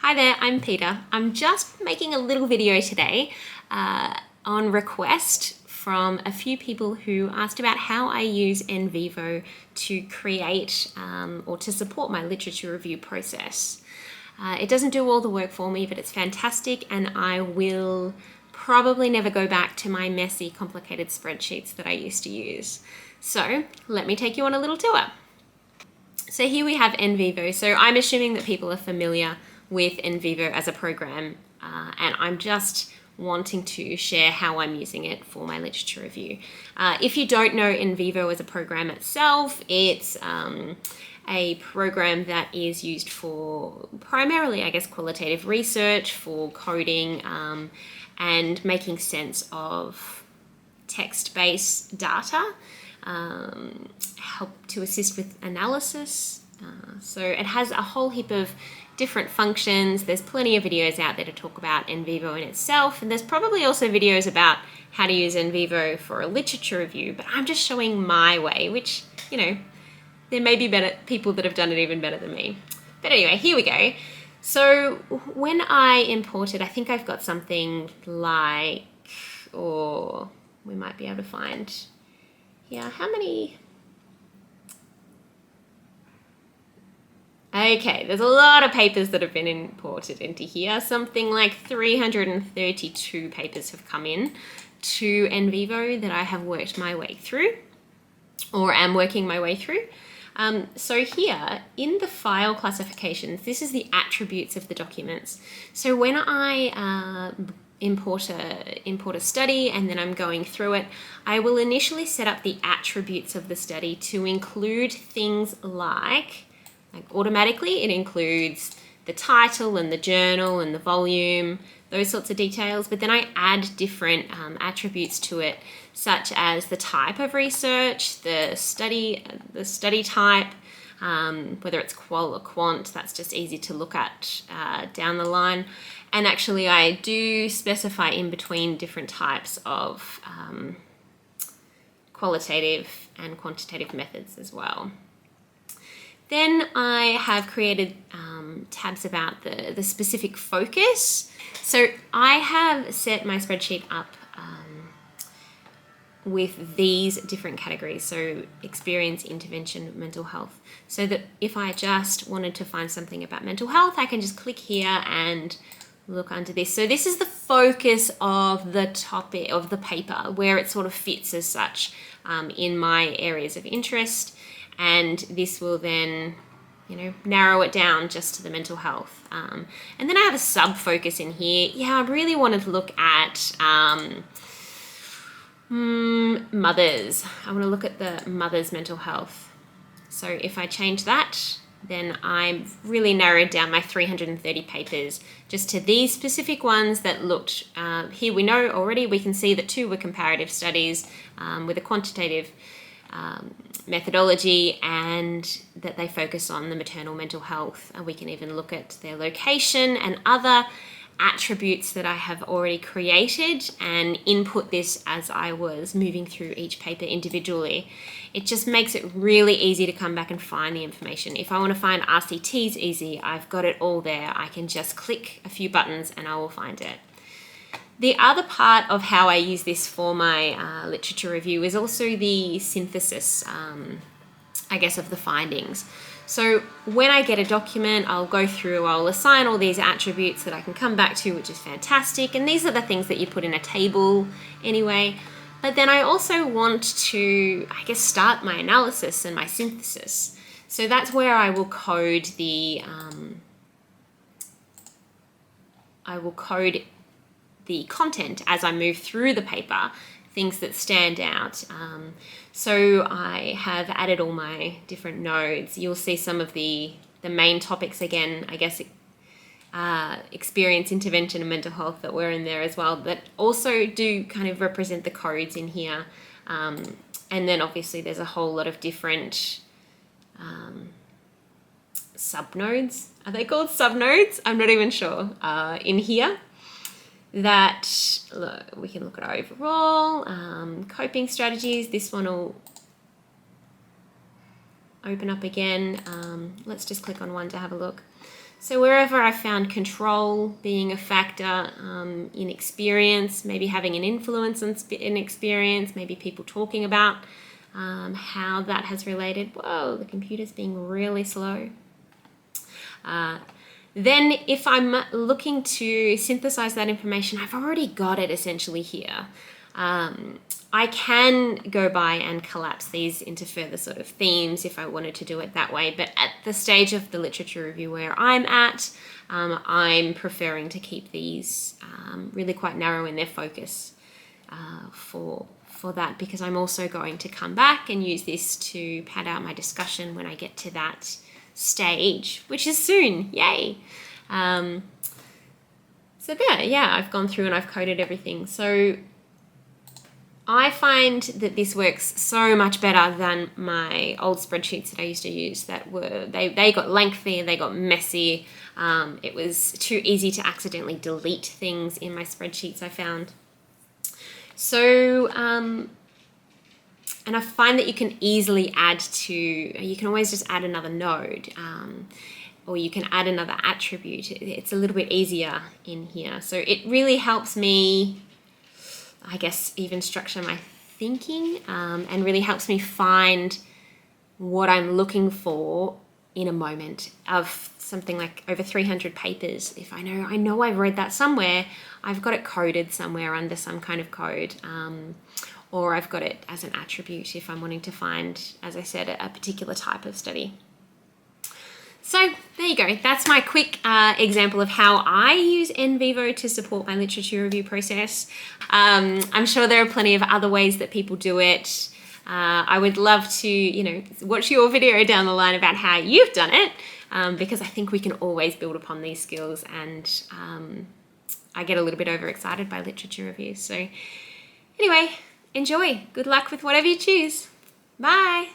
Hi there, I'm Peter. I'm just making a little video today on request from a few people who asked about how I use NVivo to create or to support my literature review process. It doesn't do all the work for me, but it's fantastic, and I will probably never go back to my messy, complicated spreadsheets that I used to use. So let me take you on a little tour. So here we have NVivo. So I'm assuming that people are familiar with NVivo as a program, and I'm just wanting to share how I'm using it for my literature review. If you don't know NVivo as a program itself, it's a program that is used for primarily, I guess, qualitative research, for coding, and making sense of text-based data. Help to assist with analysis. So it has a whole heap of different functions. There's plenty of videos out there to talk about NVivo in itself, and there's probably also videos about how to use NVivo for a literature review, but I'm just showing my way, which, you know, there may be better people that have done it even better than me. But anyway, here we go. So when I imported, I think I've got something like, or we might be able to find, yeah, how many? Okay, there's a lot of papers that have been imported into here. Something like 332 papers have come in to NVivo that I have worked my way through, or am working my way through. So here in the file classifications, this is the attributes of the documents. So when I import a study and then I'm going through it, I will initially set up the attributes of the study to include things like automatically it includes the title and the journal and the volume, those sorts of details, but then I add different attributes to it, such as the type of research, the study type, whether it's qual or quant. That's just easy to look at down the line. And actually I do specify in between different types of qualitative and quantitative methods as well. Then I have created tabs about the specific focus. So I have set my spreadsheet up with these different categories. So experience, intervention, mental health. So that if I just wanted to find something about mental health, I can just click here and look under this. So this is the focus of the topic of the paper, where it sort of fits as such in my areas of interest. And this will then, you know, narrow it down just to the mental health. And then I have a sub-focus in here. Yeah, I really wanted to look at mothers. I want to look at the mother's mental health. So if I change that, then I've really narrowed down my 330 papers just to these specific ones that looked, here we know already, we can see that 2 were comparative studies with a quantitative methodology, and that they focus on the maternal mental health. And we can even look at their location and other attributes that I have already created and input this as I was moving through each paper individually. It just makes it really easy to come back and find the information. If I want to find RCTs easy, I've got it all there. I can just click a few buttons and I will find it. The other part of how I use this for my literature review is also the synthesis, I guess, of the findings. So when I get a document, I'll go through, I'll assign all these attributes that I can come back to, which is fantastic. And these are the things that you put in a table anyway. But then I also want to, I guess, start my analysis and my synthesis. So that's where I will code the content as I move through the paper, things that stand out. So I have added all my different nodes. You'll see some of the main topics again, I guess, experience, intervention, and mental health that were in there as well, that also do kind of represent the codes in here. And then obviously there's a whole lot of different subnodes. Are they called subnodes? I'm not even sure. In here, that we can look at overall coping strategies. This one will open up again. Let's just click on one to have a look. So wherever I found control being a factor in experience, maybe having an influence in experience, maybe people talking about how that has related. Whoa, the computer's being really slow. Then if I'm looking to synthesize that information, I've already got it essentially here. I can go by and collapse these into further sort of themes if I wanted to do it that way. But at the stage of the literature review where I'm at, I'm preferring to keep these really quite narrow in their focus for that, because I'm also going to come back and use this to pad out my discussion when I get to that stage, which is soon. Yay! So there, yeah, I've gone through and I've coded everything. So I find that this works so much better than my old spreadsheets that I used to use that were, they got lengthy, they got messy. It was too easy to accidentally delete things in my spreadsheets, I found. So, and I find that you can easily you can always just add another node, or you can add another attribute. It's a little bit easier in here. So it really helps me, I guess, even structure my thinking, and really helps me find what I'm looking for in a moment of something like over 300 papers. If I know I've read that somewhere, I've got it coded somewhere under some kind of code, or I've got it as an attribute if I'm wanting to find, as I said, a particular type of study. So there you go. That's my quick example of how I use NVivo to support my literature review process. I'm sure there are plenty of other ways that people do it. I would love to, watch your video down the line about how you've done it, because I think we can always build upon these skills, and I get a little bit overexcited by literature reviews. So anyway, enjoy. Good luck with whatever you choose. Bye.